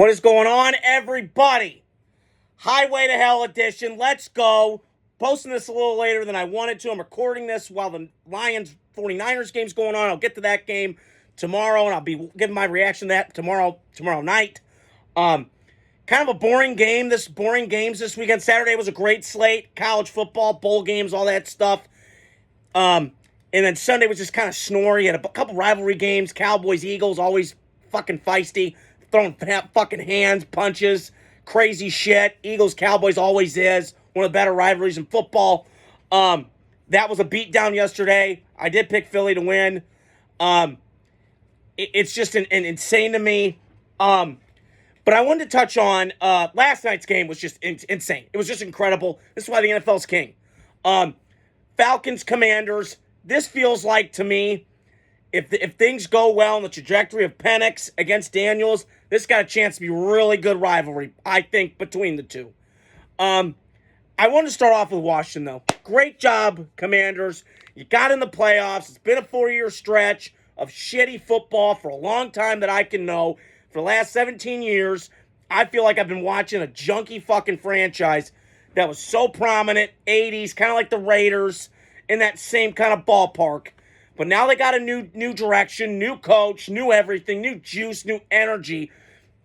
What is going on, everybody? Highway to Hell edition. Let's go. Posting this a little later than I wanted to. I'm recording this while the Lions 49ers game's going on. I'll get to that game tomorrow, and I'll be giving my reaction to that tomorrow night. Kind of a boring games this weekend. Saturday was a great slate. College football, bowl games, all that stuff. And then Sunday was just kind of snory. Had a couple rivalry games. Cowboys, Eagles, always fucking feisty. Throwing fucking hands, punches, crazy shit. Eagles, Cowboys always is. One of the better rivalries in football. That was a beatdown yesterday. I did pick Philly to win. It's just an insane to me. But I wanted to touch on last night's game was just insane. It was just incredible. This is why the NFL's king. Falcons, Commanders. This feels like, to me, if things go well in the trajectory of Penix against Daniels, this got a chance to be really good rivalry, I think, between the two. I want to start off with Washington, though. Great job, Commanders. You got in the playoffs. It's been a 4-year stretch of shitty football for a long time that I can know. For the last 17 years, I feel like I've been watching a junky fucking franchise that was so prominent, 80s, kind of like the Raiders, in that same kind of ballpark. But now they got a new direction, new coach, new everything, new juice, new energy.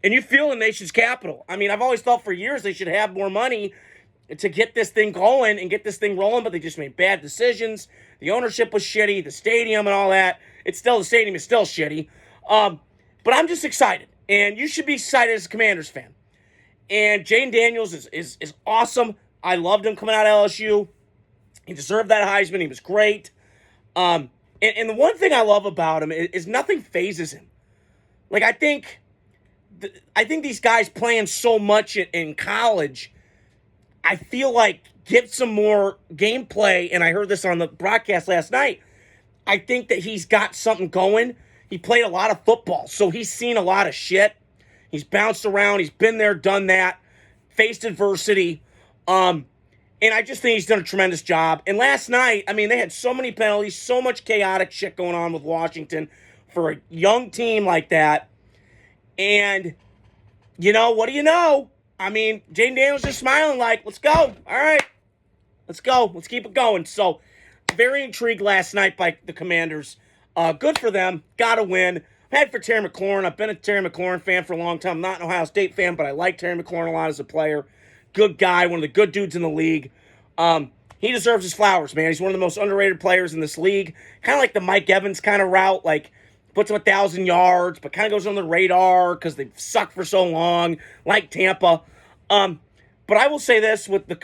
And you feel the nation's capital. I mean, I've always thought for years they should have more money to get this thing going and get this thing rolling, but they just made bad decisions. The ownership was shitty, the stadium and all that. The stadium is still shitty. But I'm just excited. And you should be excited as a Commanders fan. And Jane Daniels is awesome. I loved him coming out of LSU. He deserved that Heisman. He was great. And the one thing I love about him is nothing phases him. Like, I think these guys playing so much in college, I feel like get some more gameplay, and I heard this on the broadcast last night. I think that he's got something going. He played a lot of football, so he's seen a lot of shit. He's bounced around. He's been there, done that, faced adversity. And I just think he's done a tremendous job. And last night, I mean, they had so many penalties, so much chaotic shit going on with Washington for a young team like that. And, you know, what do you know? I mean, Jane Daniels just smiling like, let's go. All right. Let's go. Let's keep it going. So, very intrigued last night by the Commanders. Good for them. Got to win. I'm headed for Terry McLaurin. I've been a Terry McLaurin fan for a long time. I'm not an Ohio State fan, but I like Terry McLaurin a lot as a player. Good guy, one of the good dudes in the league. He deserves his flowers, man. He's one of the most underrated players in this league. Kind of like the Mike Evans kind of route, like puts him 1,000 yards, but kind of goes on the radar because they've sucked for so long, like Tampa. But I will say this with the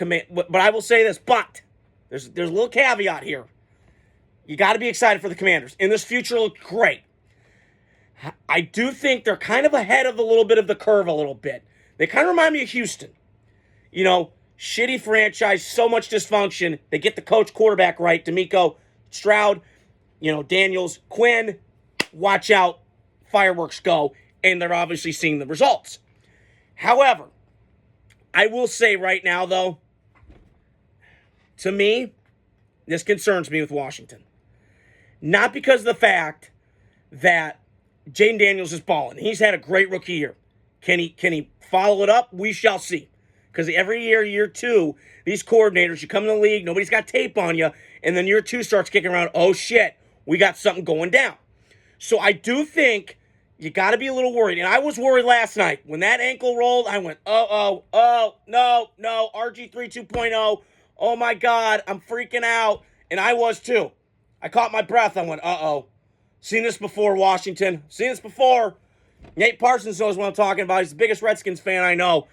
but there's a little caveat here. You got to be excited for the Commanders. And this future looks great. I do think they're kind of ahead of a little bit of the curve a little bit. They kind of remind me of Houston. You know, shitty franchise, so much dysfunction. They get the coach quarterback right. D'Amico, Stroud, Daniels, Quinn. Watch out. Fireworks go. And they're obviously seeing the results. However, I will say right now, though, to me, this concerns me with Washington. Not because of the fact that Jane Daniels is balling. He's had a great rookie year. Can he follow it up? We shall see. Because every year two, these coordinators, you come in the league, nobody's got tape on you, and then year two starts kicking around, oh shit, we got something going down. So I do think you got to be a little worried. And I was worried last night. When that ankle rolled, I went, no, RG3 2.0. Oh my God, I'm freaking out. And I was too. I caught my breath. I went, Seen this before, Washington. Seen this before. Nate Parsons knows what I'm talking about. He's the biggest Redskins fan I know.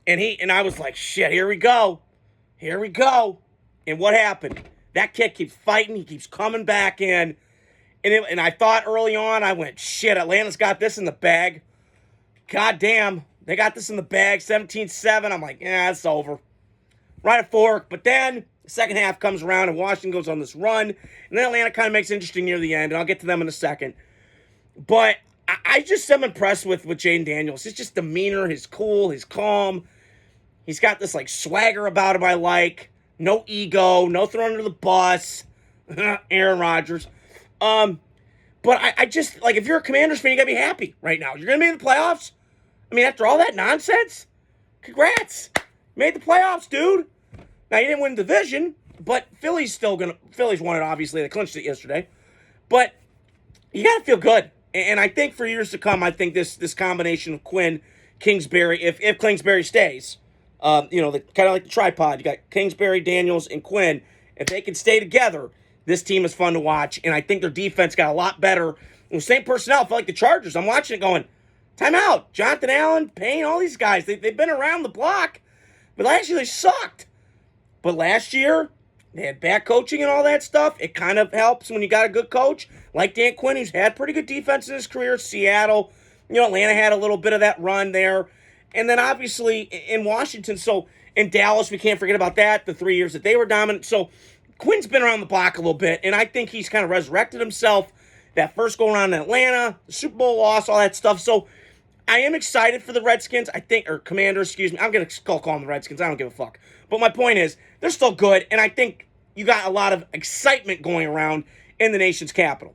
And I was like, shit, here we go. Here we go. And what happened? That kid keeps fighting. He keeps coming back in. And I thought early on, I went, shit, Atlanta's got this in the bag. God damn, they got this in the bag. 17-7. I'm like, it's over. Right at fork. But then the second half comes around and Washington goes on this run. And then Atlanta kind of makes it interesting near the end. And I'll get to them in a second. But I just am impressed with Jane Daniels. His just demeanor, his cool, his calm. He's got this like swagger about him I like. No ego, no throwing under the bus. Aaron Rodgers. But I just, like, if you're a Commanders fan, you got to be happy right now. You're going to be in the playoffs. I mean, after all that nonsense, congrats. Made the playoffs, dude. Now, you didn't win the division, but Philly's won it, obviously. They clinched it yesterday. But you got to feel good. And I think for years to come, I think this combination of Quinn, Kingsbury, if Kingsbury stays, kind of like the tripod. You got Kingsbury, Daniels, and Quinn. If they can stay together, this team is fun to watch. And I think their defense got a lot better. And the same personnel felt like the Chargers. I'm watching it going, timeout. Jonathan Allen, Payne, all these guys, they've been around the block. But last year they sucked. But last year, they had bad coaching and all that stuff. It kind of helps when you got a good coach like Dan Quinn, who's had pretty good defense in his career. Seattle, Atlanta had a little bit of that run there. And then obviously in Washington, so in Dallas, we can't forget about that, the 3 years that they were dominant. So Quinn's been around the block a little bit, and I think he's kind of resurrected himself. That first go around in Atlanta, the Super Bowl loss, all that stuff. So I am excited for the Redskins, or Commanders, excuse me. I'm going to call them the Redskins. I don't give a fuck. But my point is, they're still good, and I think you got a lot of excitement going around in the nation's capital.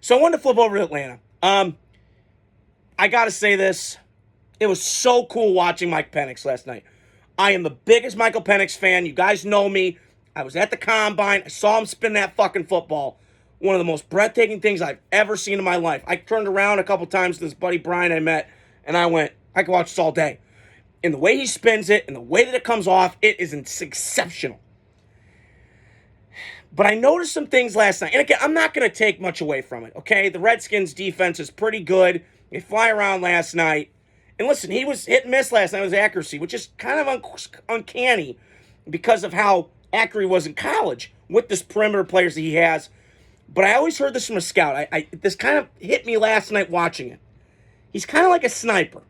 So I wanted to flip over to Atlanta. I got to say this. It was so cool watching Mike Penix last night. I am the biggest Michael Penix fan. You guys know me. I was at the Combine. I saw him spin that fucking football. One of the most breathtaking things I've ever seen in my life. I turned around a couple times to this buddy Brian I met, and I went, I could watch this all day. And the way he spins it and the way that it comes off, it is exceptional. But I noticed some things last night. And again, I'm not going to take much away from it, okay? The Redskins' defense is pretty good. They fly around last night. And listen, he was hit and miss last night with his accuracy, which is kind of uncanny because of how accurate he was in college with this perimeter players that he has. But I always heard this from a scout. This kind of hit me last night watching it. He's kind of like a sniper.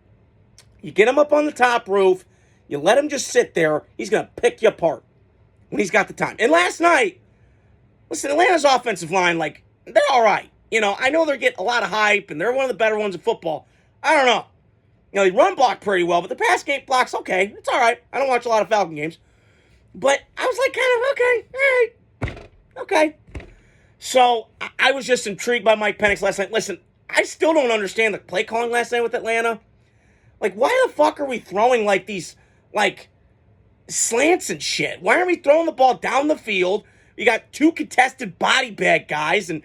You get him up on the top roof, you let him just sit there, he's going to pick you apart when he's got the time. And last night, listen, Atlanta's offensive line, they're all right. I know they're getting a lot of hype, and they're one of the better ones in football. I don't know. They run block pretty well, but the pass game block's okay. It's all right. I don't watch a lot of Falcon games. But I was kind of, okay, all right, okay. So I was just intrigued by Mike Penix last night. Listen, I still don't understand the play calling last night with Atlanta. Why the fuck are we throwing these slants and shit? Why aren't we throwing the ball down the field? You got two contested body bag guys and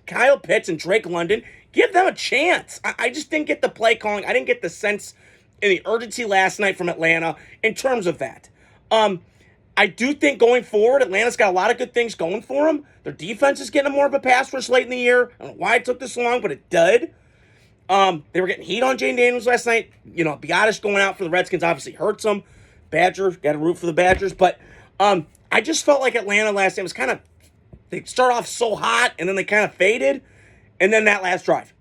Kyle Pitts and Drake London. Give them a chance. I just didn't get the play calling. I didn't get the sense and the urgency last night from Atlanta in terms of that. I do think going forward, Atlanta's got a lot of good things going for them. Their defense is getting more of a pass rush late in the year. I don't know why it took this long, but it did. They were getting heat on Jane Daniels last night. Biotis going out for the Redskins obviously hurts them. Badgers, got to root for the Badgers. But I just felt like Atlanta last night was kind of, they start off so hot, and then they kind of faded. And then that last drive.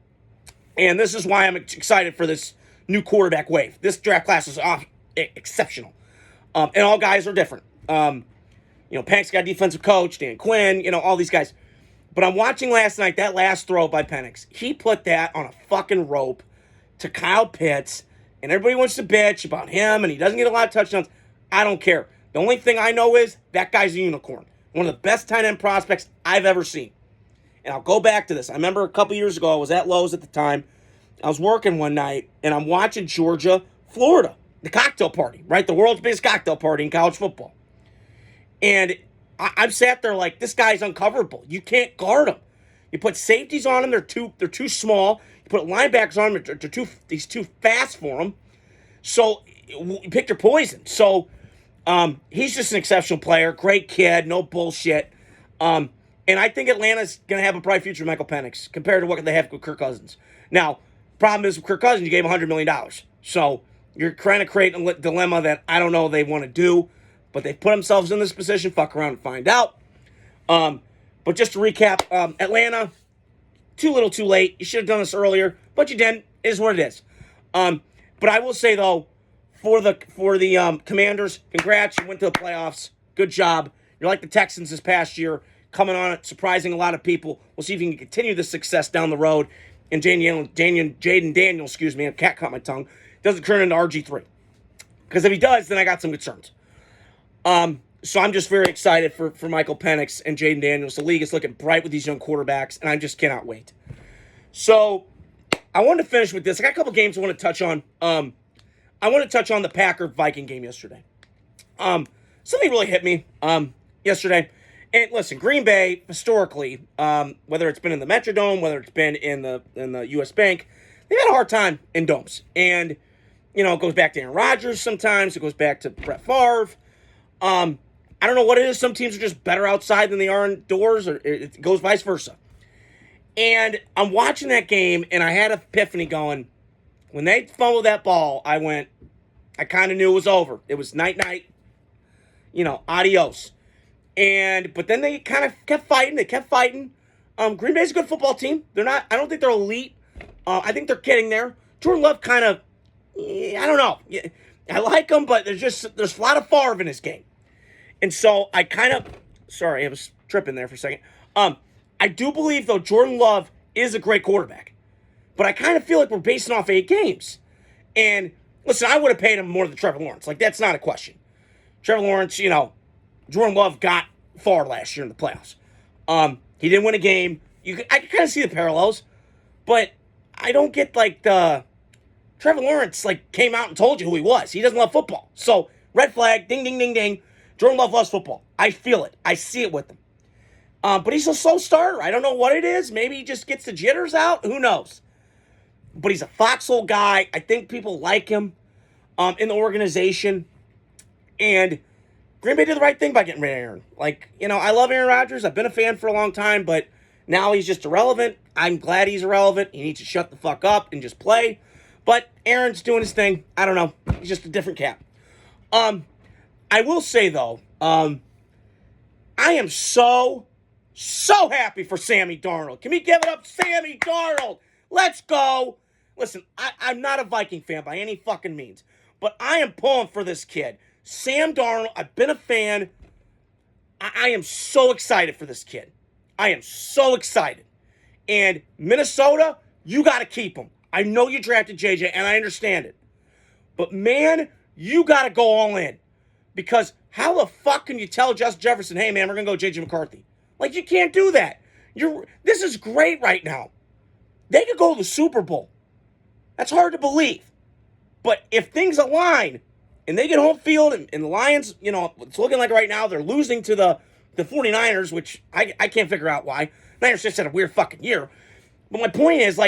And this is why I'm excited for this new quarterback wave. This draft class is exceptional. And all guys are different. Penix got a defensive coach, Dan Quinn, all these guys. But I'm watching last night, that last throw by Penix. He put that on a fucking rope to Kyle Pitts, and everybody wants to bitch about him, and he doesn't get a lot of touchdowns. I don't care. The only thing I know is that guy's a unicorn. One of the best tight end prospects I've ever seen. And I'll go back to this. I remember a couple years ago, I was at Lowe's at the time. I was working one night, and I'm watching Georgia, Florida, the cocktail party, right? The world's biggest cocktail party in college football. And I'm sat there like, this guy's uncoverable. You can't guard him. You put safeties on him, they're too small. You put linebackers on him, he's too fast for him. So you pick your poison. So he's just an exceptional player, great kid, no bullshit. And I think Atlanta's going to have a bright future with Michael Penix compared to what they have with Kirk Cousins. Now, problem is with Kirk Cousins, you gave him $100 million. So you're trying to create a dilemma that I don't know they want to do. But they put themselves in this position. Fuck around and find out. But just to recap, Atlanta, too little too late. You should have done this earlier, but you didn't. It is what it is. But I will say, though, for the Commanders, congrats. You went to the playoffs. Good job. You're like the Texans this past year, coming on it, surprising a lot of people. We'll see if you can continue this success down the road. And Jaden Daniels, excuse me, a cat caught my tongue, doesn't turn into RG3. Because if he does, then I got some concerns. So I'm just very excited for Michael Penix and Jaden Daniels. The league is looking bright with these young quarterbacks, and I just cannot wait. So I wanted to finish with this. I got a couple games I want to touch on. I want to touch on the Packer-Viking game yesterday. Something really hit me yesterday. And listen, Green Bay, historically, whether it's been in the Metrodome, whether it's been in the U.S. Bank, they've had a hard time in domes. And, it goes back to Aaron Rodgers sometimes. It goes back to Brett Favre. I don't know what it is. Some teams are just better outside than they are indoors, or it goes vice versa. And I'm watching that game, and I had an epiphany going. When they fumbled that ball, I kind of knew it was over. It was night-night, adios. But then they kind of kept fighting. They kept fighting. Green Bay's a good football team. I don't think they're elite. I think they're getting there. Jordan Love kind of, I don't know. I like him, but there's a lot of Favre in his game. And so I sorry, I was tripping there for a second. I do believe, though, Jordan Love is a great quarterback. But I kind of feel like we're basing off 8 games. And, listen, I would have paid him more than Trevor Lawrence. That's not a question. Trevor Lawrence, Jordan Love got far last year in the playoffs. He didn't win a game. I can kind of see the parallels. But I don't get, the Trevor Lawrence, came out and told you who he was. He doesn't love football. So, red flag, ding, ding, ding, ding. Jordan Love loves football. I feel it. I see it with him. But he's a slow starter. I don't know what it is. Maybe he just gets the jitters out. Who knows? But he's a foxhole guy. I think people like him in the organization. And Green Bay did the right thing by getting rid of Aaron. I love Aaron Rodgers. I've been a fan for a long time, but now he's just irrelevant. I'm glad he's irrelevant. He needs to shut the fuck up and just play. But Aaron's doing his thing. I don't know. He's just a different cat. I will say, though, I am so happy for Sammy Darnold. Can we give it up, Sammy Darnold? Let's go. Listen, I'm not a Viking fan by any fucking means, but I am pulling for this kid. Sam Darnold, I've been a fan. I am so excited for this kid. I am so excited. And Minnesota, you got to keep him. I know you drafted JJ, and I understand it. But, man, you got to go all in. Because how the fuck can you tell Justin Jefferson, hey, man, we're going to go JJ McCarthy? You can't do that. This is great right now. They could go to the Super Bowl. That's hard to believe. But if things align and they get home field and the Lions, it's looking like right now they're losing to the 49ers, which I can't figure out why. Niners just had a weird fucking year. But my point is,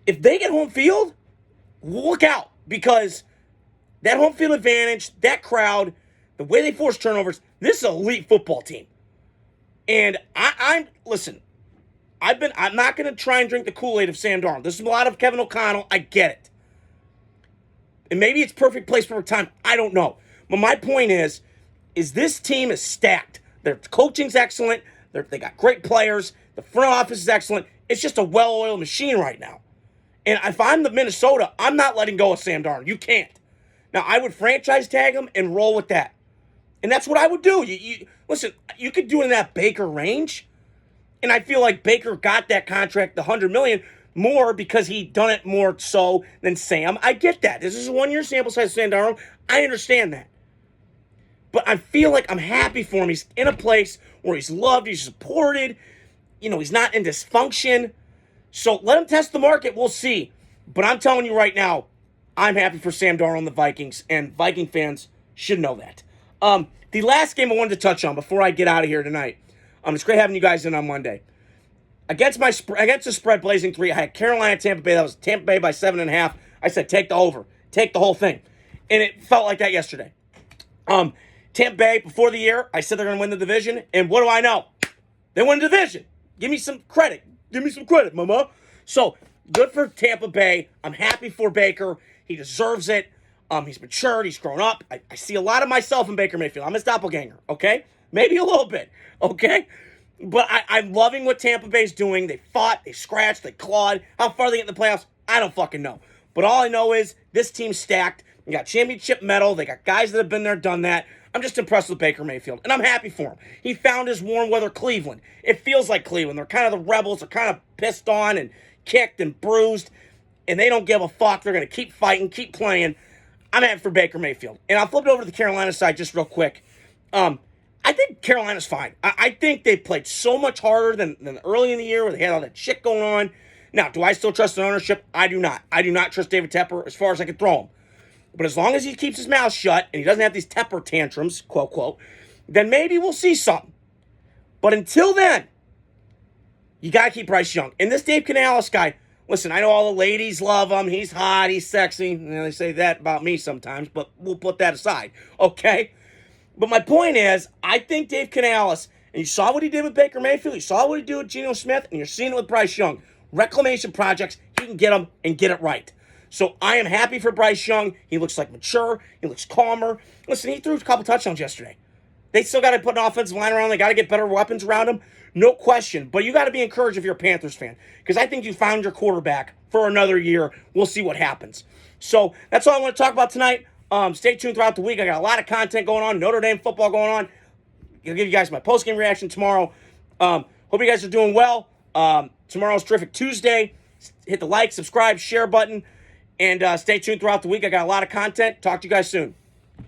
if they get home field, look out. Because that home field advantage, that crowd, the way they force turnovers, this is an elite football team. And listen, I'm not going to try and drink the Kool-Aid of Sam Darnold. There's a lot of Kevin O'Connell. I get it. And maybe it's perfect place, perfect time. I don't know. But my point is this team is stacked. Their coaching's excellent. They got great players. The front office is excellent. It's just a well-oiled machine right now. And if I'm the Minnesota, I'm not letting go of Sam Darnold. You can't. Now, I would franchise tag him and roll with that. And that's what I would do. Listen, you could do it in that Baker range. And I feel like Baker got that contract, the $100 million, more because he done it more so than Sam. I get that. This is a 1-year sample size of Sam Darnold. I understand that. But I feel like I'm happy for him. He's in a place where he's loved, he's supported. He's not in dysfunction. So let him test the market. We'll see. But I'm telling you right now, I'm happy for Sam Darnold and the Vikings, and Viking fans should know that. The last game I wanted to touch on before I get out of here tonight. It's great having you guys in on Monday. Against the spread blazing 3, I had Carolina, Tampa Bay. That was Tampa Bay by 7.5. I said take the over, take the whole thing, and it felt like that yesterday. Tampa Bay before the year, I said they're going to win the division, and what do I know? They won the division. Give me some credit. Give me some credit, mama. So good for Tampa Bay. I'm happy for Baker. He deserves it. He's matured. He's grown up. I see a lot of myself in Baker Mayfield. I'm his doppelganger, okay? Maybe a little bit, okay? But I'm loving what Tampa Bay's doing. They fought, they scratched, they clawed. How far they get in the playoffs, I don't fucking know. But all I know is this team's stacked. They got championship medal. They got guys that have been there, done that. I'm just impressed with Baker Mayfield, and I'm happy for him. He found his warm weather Cleveland. It feels like Cleveland. They're kind of the rebels. They're kind of pissed on and kicked and bruised, and they don't give a fuck. They're going to keep fighting, keep playing. I'm happy for Baker Mayfield. And I'll flip it over to the Carolina side just real quick. I think Carolina's fine. I think they played so much harder than early in the year where they had all that shit going on. Now, do I still trust the ownership? I do not. I do not trust David Tepper as far as I can throw him. But as long as he keeps his mouth shut and he doesn't have these Tepper tantrums, quote, quote, then maybe we'll see something. But until then, you got to keep Bryce Young. And this Dave Canales guy, listen, I know all the ladies love him. He's hot. He's sexy. You know, they say that about me sometimes, but we'll put that aside, okay? But my point is, I think Dave Canales, and you saw what he did with Baker Mayfield, you saw what he did with Geno Smith, and you're seeing it with Bryce Young. Reclamation projects, he can get them and get it right. So I am happy for Bryce Young. He looks like mature. He looks calmer. Listen, he threw a couple touchdowns yesterday. They still got to put an offensive line around. They got to get better weapons around him. No question. But you got to be encouraged if you're a Panthers fan, because I think you found your quarterback for another year. We'll see what happens. So that's all I want to talk about tonight. Stay tuned throughout the week. I got a lot of content going on. Notre Dame football going on. I'll give you guys my post-game reaction tomorrow. Hope you guys are doing well. Tomorrow's Terrific Tuesday. Hit the like, subscribe, share button, and stay tuned throughout the week. I got a lot of content. Talk to you guys soon.